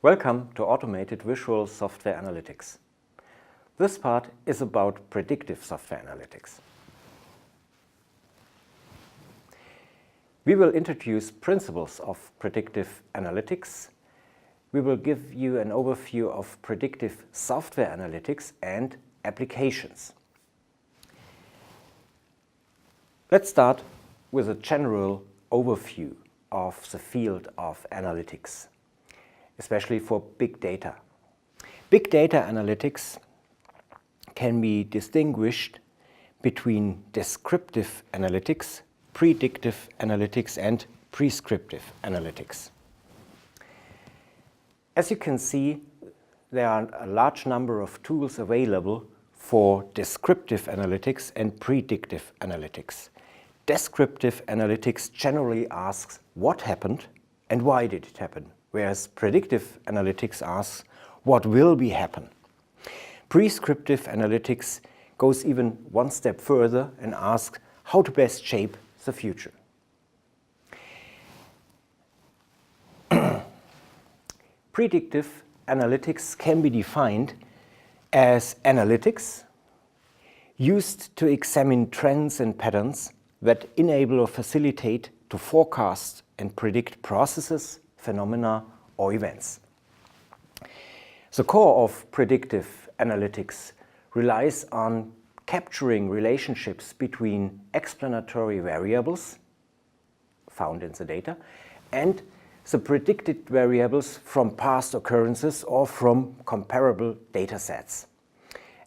Welcome to Automated Visual Software Analytics. This part is about predictive software analytics. We will introduce principles of predictive analytics. We will give you an overview of predictive software analytics and applications. Let's start with a general overview of the field of analytics, especially for big data. Big data analytics can be distinguished between descriptive analytics, predictive analytics, and prescriptive analytics. As you can see, there are a large number of tools available for descriptive analytics and predictive analytics. Descriptive analytics generally asks what happened and why did it happen, whereas predictive analytics asks what will be happen. Prescriptive analytics goes even one step further and asks how to best shape the future. Predictive analytics can be defined as analytics used to examine trends and patterns that enable or facilitate to forecast and predict processes, phenomena, or events. The core of predictive analytics relies on capturing relationships between explanatory variables found in the data and the predicted variables from past occurrences or from comparable data sets,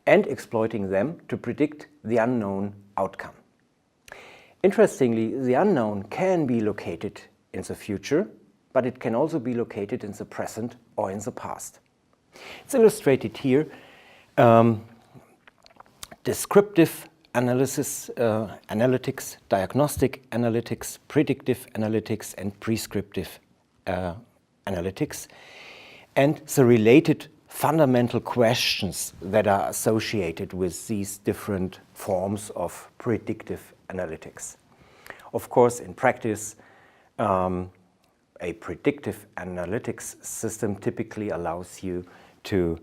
and exploiting them to predict the unknown outcome. Interestingly, the unknown can be located in the future, but it can also be located in the present or in the past. It's illustrated here. Descriptive analysis, analytics, diagnostic analytics, predictive analytics, and prescriptive analytics, and the related fundamental questions that are associated with these different forms of predictive analytics. Of course, in practice, a predictive analytics system typically allows you to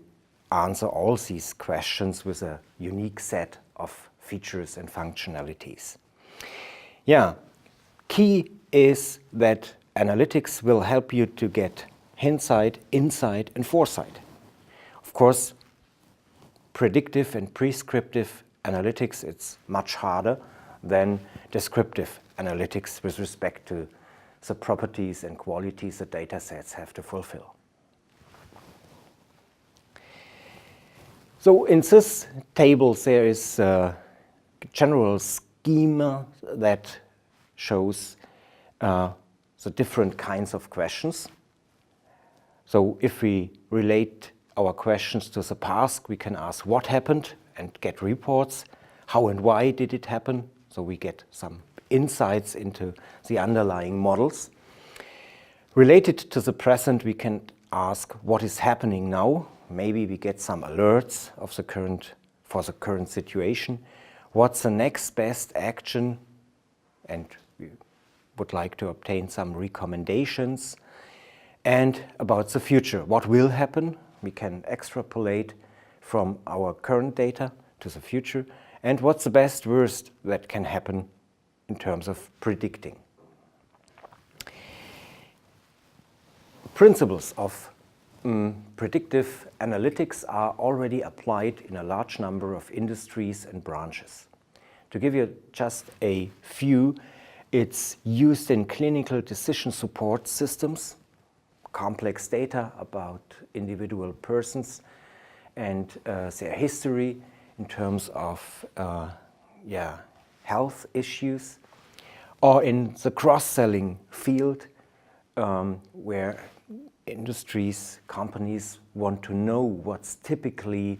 answer all these questions with a unique set of features and functionalities. Key is that analytics will help you to get hindsight, insight, and foresight. Of course, predictive and prescriptive analytics, it's much harder than descriptive analytics with respect to the properties and qualities that data sets have to fulfill. So in this table there is a general schema that shows the different kinds of questions. So if we relate our questions to the past, we can ask what happened and get reports. How and why did it happen? So we get some insights into the underlying models. Related to the present, we can ask what is happening now. Maybe we get some alerts of for the current situation. What's the next best action? And we would like to obtain some recommendations. And about the future, what will happen? We can extrapolate from our current data to the future. And what's the best worst that can happen in terms of predicting? Principles of predictive analytics are already applied in a large number of industries and branches. To give you just a few, it's used in clinical decision support systems, complex data about individual persons and their history in terms of health issues, or in the cross-selling field where industries, companies want to know what's typically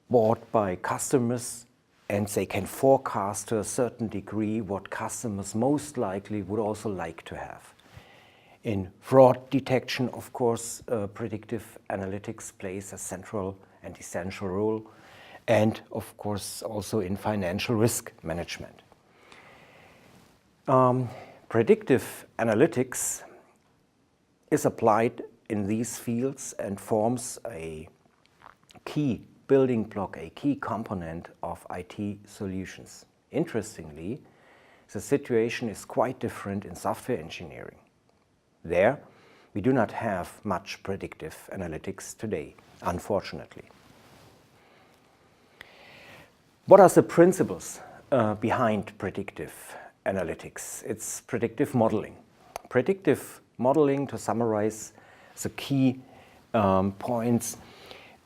bought by customers, and they can forecast to a certain degree what customers most likely would also like to have. In fraud detection, of course, predictive analytics plays a central and essential role, and of course also in financial risk management. Predictive analytics is applied in these fields and forms a key building block, a key component of IT solutions. Interestingly, the situation is quite different in software engineering. There, we do not have much predictive analytics today, unfortunately. What are the principles behind predictive analytics? It's predictive modeling. Predictive modeling, to summarize the key points,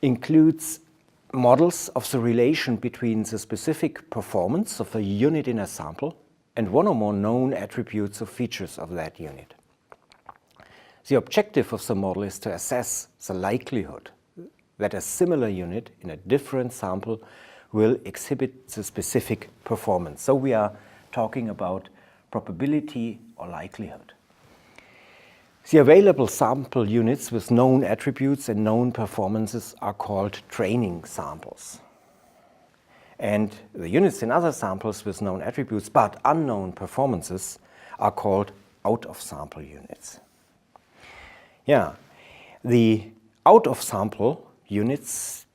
includes models of the relation between the specific performance of a unit in a sample and one or more known attributes or features of that unit. The objective of the model is to assess the likelihood that a similar unit in a different sample will exhibit the specific performance. So we are talking about probability or likelihood. The available sample units with known attributes and known performances are called training samples. And the units in other samples with known attributes but unknown performances are called out-of-sample units. The out-of-sample units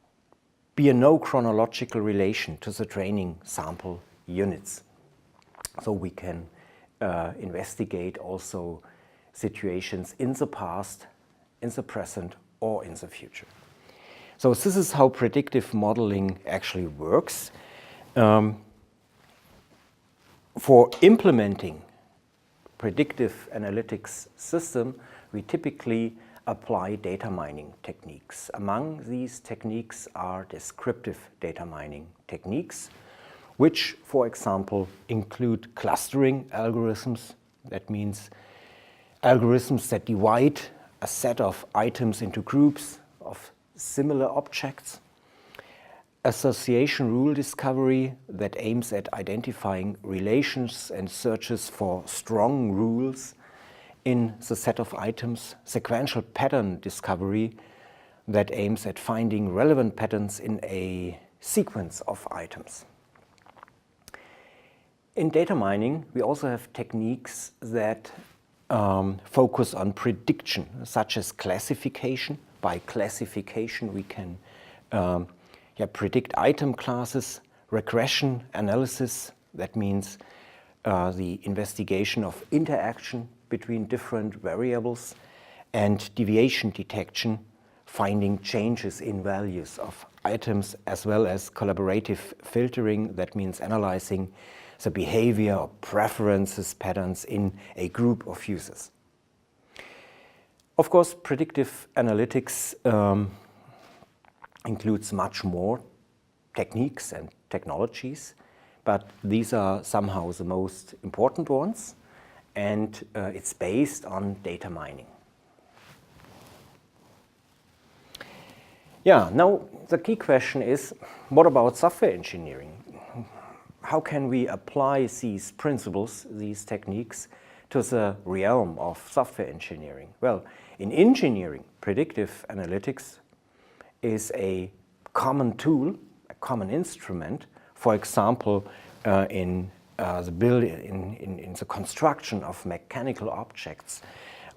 bear no chronological relation to the training sample units. So we can investigate also situations in the past, in the present, or in the future. So this is how predictive modeling actually works. For implementing predictive analytics system, we typically apply data mining techniques. Among these techniques are descriptive data mining techniques, which, for example, include clustering algorithms. That means algorithms that divide a set of items into groups of similar objects. Association rule discovery that aims at identifying relations and searches for strong rules in the set of items. Sequential pattern discovery that aims at finding relevant patterns in a sequence of items. In data mining, we also have techniques that focus on prediction, such as classification. By classification, we can predict item classes. Regression analysis, that means the investigation of interaction between different variables. And deviation detection, finding changes in values of items, as well as collaborative filtering, that means analyzing the behavior or preferences patterns in a group of users. Of course, predictive analytics includes much more techniques and technologies, but these are somehow the most important ones, and it's based on data mining. Now the key question is, what about software engineering? How can we apply these principles, these techniques, to the realm of software engineering? Well, in engineering, predictive analytics is a common tool, a common instrument. For example, in the construction of mechanical objects,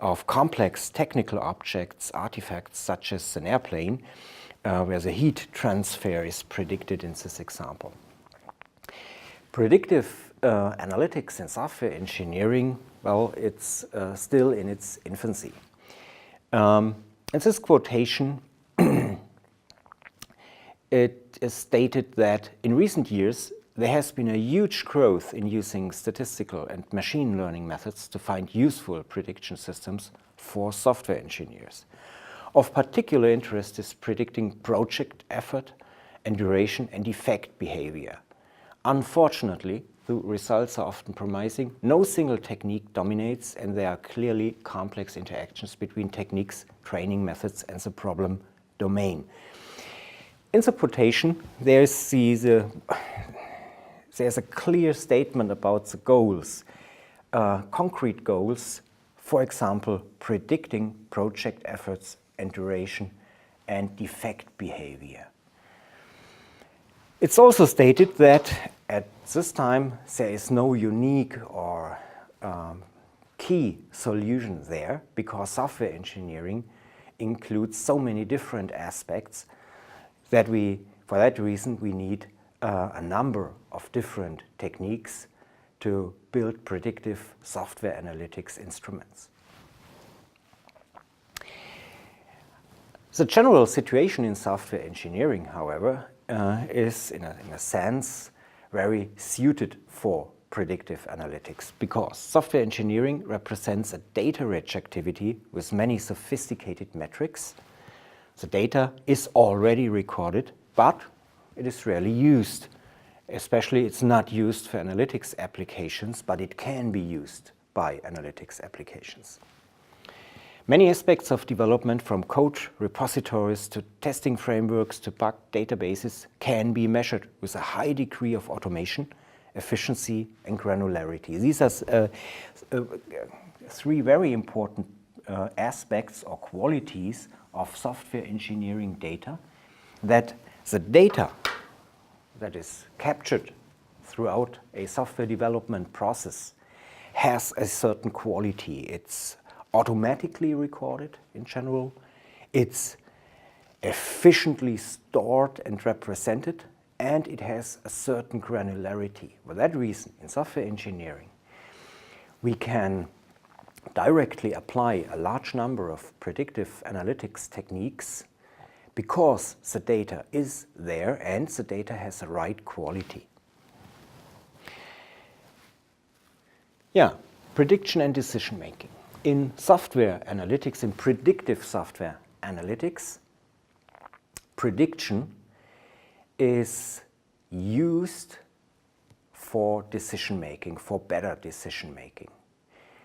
of complex technical objects, artifacts such as an airplane, where the heat transfer is predicted in this example. Predictive analytics in software engineering, well, it's still in its infancy. In this quotation, it is stated that in recent years, there has been a huge growth in using statistical and machine learning methods to find useful prediction systems for software engineers. Of particular interest is predicting project effort and duration and defect behavior. Unfortunately, the results are often promising. No single technique dominates, and there are clearly complex interactions between techniques, training methods, and the problem domain. In the quotation, there's a clear statement about the goals, concrete goals, for example, predicting project efforts and duration and defect behavior. It's also stated that at this time there is no unique or key solution there, because software engineering includes so many different aspects that for that reason, we need a number of different techniques to build predictive software analytics instruments. The general situation in software engineering, however, is in a sense very suited for predictive analytics, because software engineering represents a data-rich activity with many sophisticated metrics. The data is already recorded, but it is rarely used. Especially, it's not used for analytics applications, but it can be used by analytics applications. Many aspects of development, from code repositories to testing frameworks to bug databases, can be measured with a high degree of automation, efficiency, and granularity. These are three very important aspects or qualities of software engineering data, that the data that is captured throughout a software development process has a certain quality. It's automatically recorded in general, it's efficiently stored and represented, and it has a certain granularity. For that reason, in software engineering, we can directly apply a large number of predictive analytics techniques because the data is there and the data has the right quality. Yeah, prediction and decision making. In software analytics, in predictive software analytics, prediction is used for decision making, for better decision making.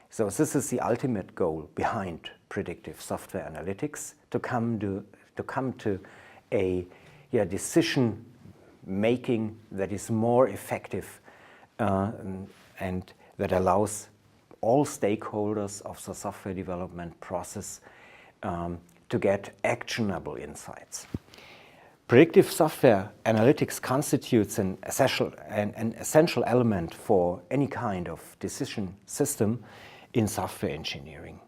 So this is the ultimate goal behind predictive software analytics, to come to a decision making that is more effective and that allows all stakeholders of the software development process to get actionable insights. Predictive software analytics constitutes an essential element for any kind of decision system in software engineering.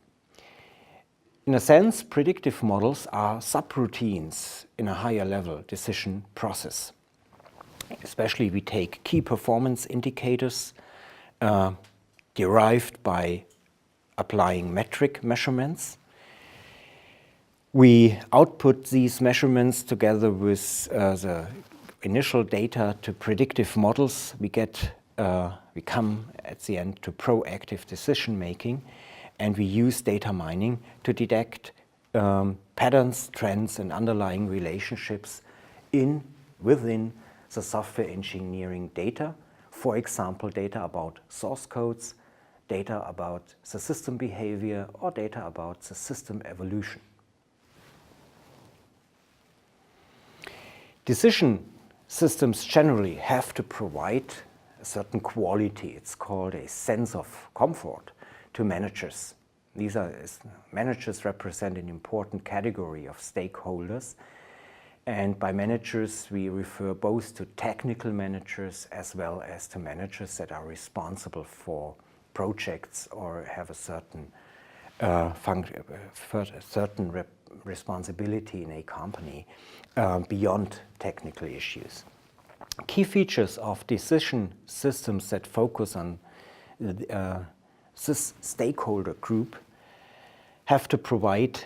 In a sense, predictive models are subroutines in a higher level decision process. Especially, we take key performance indicators derived by applying metric measurements. We output these measurements together with the initial data to predictive models. We come at the end to proactive decision making, and we use data mining to detect patterns, trends, and underlying relationships within the software engineering data. For example, data about source codes, data about the system behavior, or data about the system evolution. Decision systems generally have to provide a certain quality. It's called a sense of comfort to managers. Managers represent an important category of stakeholders. And by managers, we refer both to technical managers as well as to managers that are responsible for projects or have a certain responsibility in a company beyond technical issues. Key features of decision systems that focus on this stakeholder group have to provide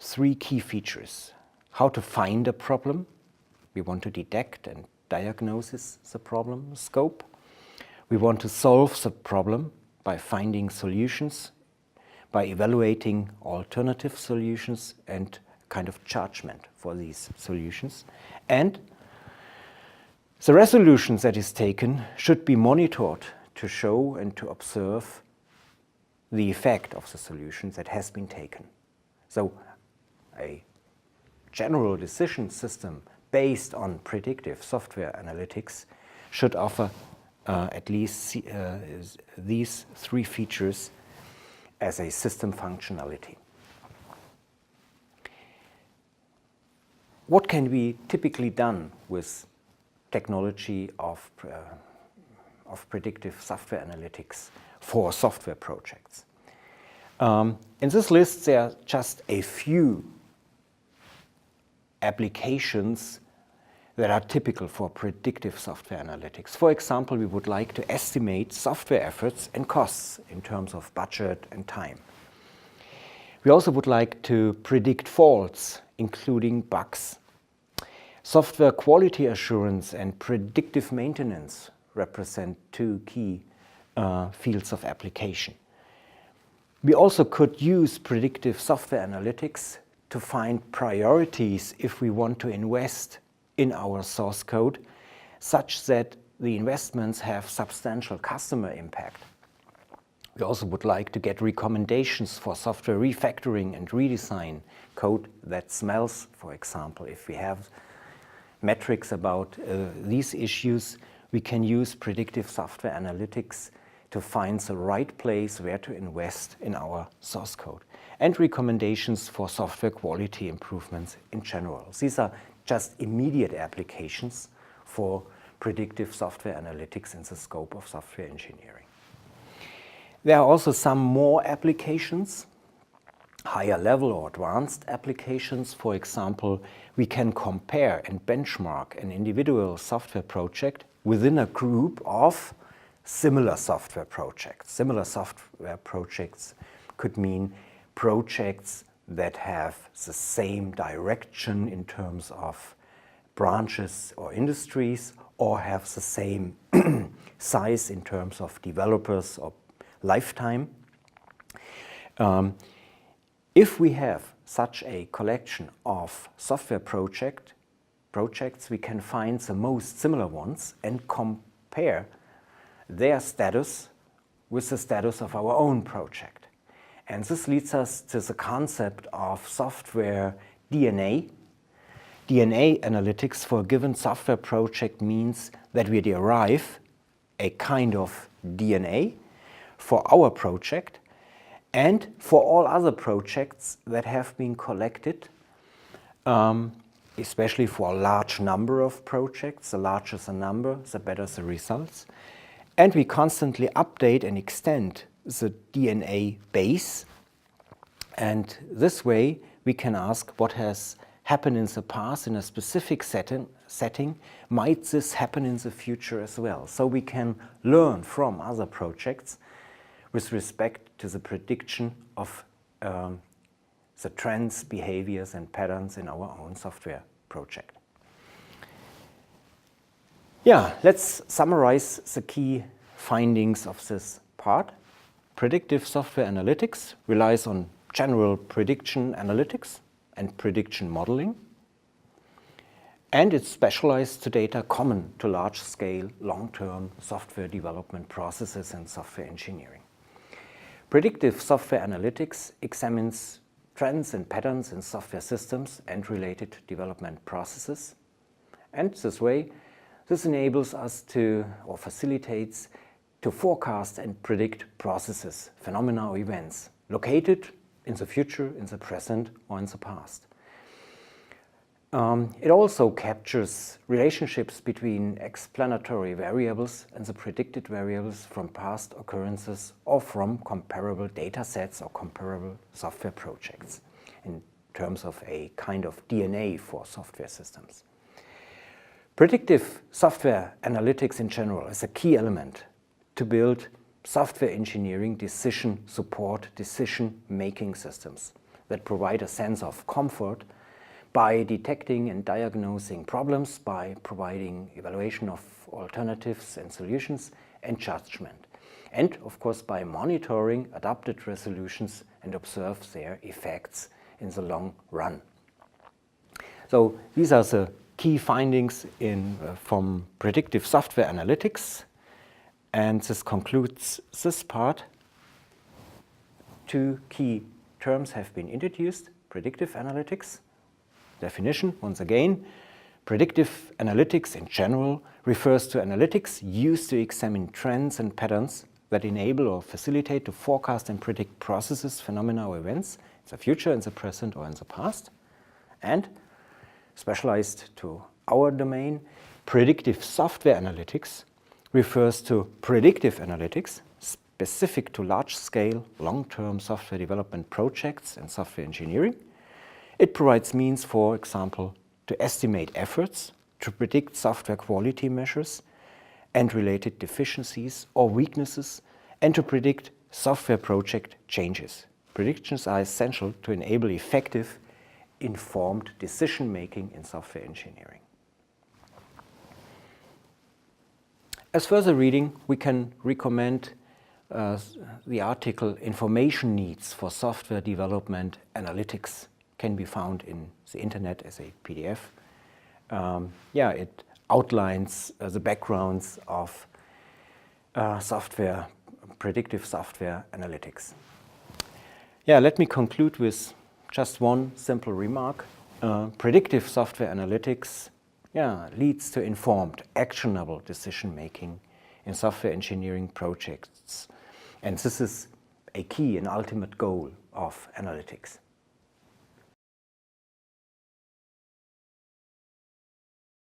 three key features. How to find a problem. We want to detect and diagnose the problem scope. We want to solve the problem by finding solutions, by evaluating alternative solutions and kind of judgment for these solutions. And the resolutions that is taken should be monitored to show and to observe the effect of the solution that has been taken. So a general decision system based on predictive software analytics should offer at least these three features as a system functionality. What can be typically done with technology of of predictive software analytics for software projects. In this list, there are just a few applications that are typical for predictive software analytics. For example, we would like to estimate software efforts and costs in terms of budget and time. We also would like to predict faults, including bugs. Software quality assurance and predictive maintenance represent two key fields of application. We also could use predictive software analytics to find priorities if we want to invest in our source code, such that the investments have substantial customer impact. We also would like to get recommendations for software refactoring and redesign, code that smells, for example. If we have metrics about these issues, we can use predictive software analytics to find the right place where to invest in our source code, and recommendations for software quality improvements in general. These are just immediate applications for predictive software analytics in the scope of software engineering. There are also some more applications, higher level or advanced applications. For example, we can compare and benchmark an individual software project within a group of similar software projects. Similar software projects could mean projects that have the same direction in terms of branches or industries, or have the same size in terms of developers or lifetime. If we have such a collection of software projects, we can find the most similar ones and compare their status with the status of our own project. And this leads us to the concept of software DNA. DNA analytics for a given software project means that we derive a kind of DNA for our project and for all other projects that have been collected, especially for a large number of projects. The larger the number, the better the results. And we constantly update and extend the DNA base. And this way we can ask what has happened in the past in a specific setting. Might this happen in the future as well? So we can learn from other projects with respect to the prediction of the trends, behaviors and patterns in our own software project. Yeah, let's summarize the key findings of this part. Predictive software analytics relies on general prediction analytics and prediction modeling, and it's specialized to data common to large-scale, long-term software development processes and software engineering. Predictive software analytics examines trends and patterns in software systems and related development processes. And this enables us to, or facilitates, to forecast and predict processes, phenomena or events located in the future, in the present, or in the past. It also captures relationships between explanatory variables and the predicted variables from past occurrences or from comparable data sets or comparable software projects in terms of a kind of DNA for software systems. Predictive software analytics in general is a key element to build software engineering decision support, decision-making systems that provide a sense of comfort by detecting and diagnosing problems, by providing evaluation of alternatives and solutions, and judgment. And, of course, by monitoring adapted resolutions and observe their effects in the long run. So these are the key findings from predictive software analytics. And this concludes this part. Two key terms have been introduced: predictive analytics. Definition, once again, predictive analytics in general refers to analytics used to examine trends and patterns that enable or facilitate to forecast and predict processes, phenomena or events in the future, in the present or in the past. And specialized to our domain, predictive software analytics refers to predictive analytics, specific to large-scale, long-term software development projects and software engineering. It provides means, for example, to estimate efforts, to predict software quality measures and related deficiencies or weaknesses, and to predict software project changes. Predictions are essential to enable effective, informed decision-making in software engineering. As further reading, we can recommend the article Information Needs for Software Development Analytics. Can be found in the internet as a PDF. It outlines the backgrounds of predictive software analytics. Let me conclude with just one simple remark. Predictive software analytics leads to informed, actionable decision-making in software engineering projects. And this is a key and ultimate goal of analytics.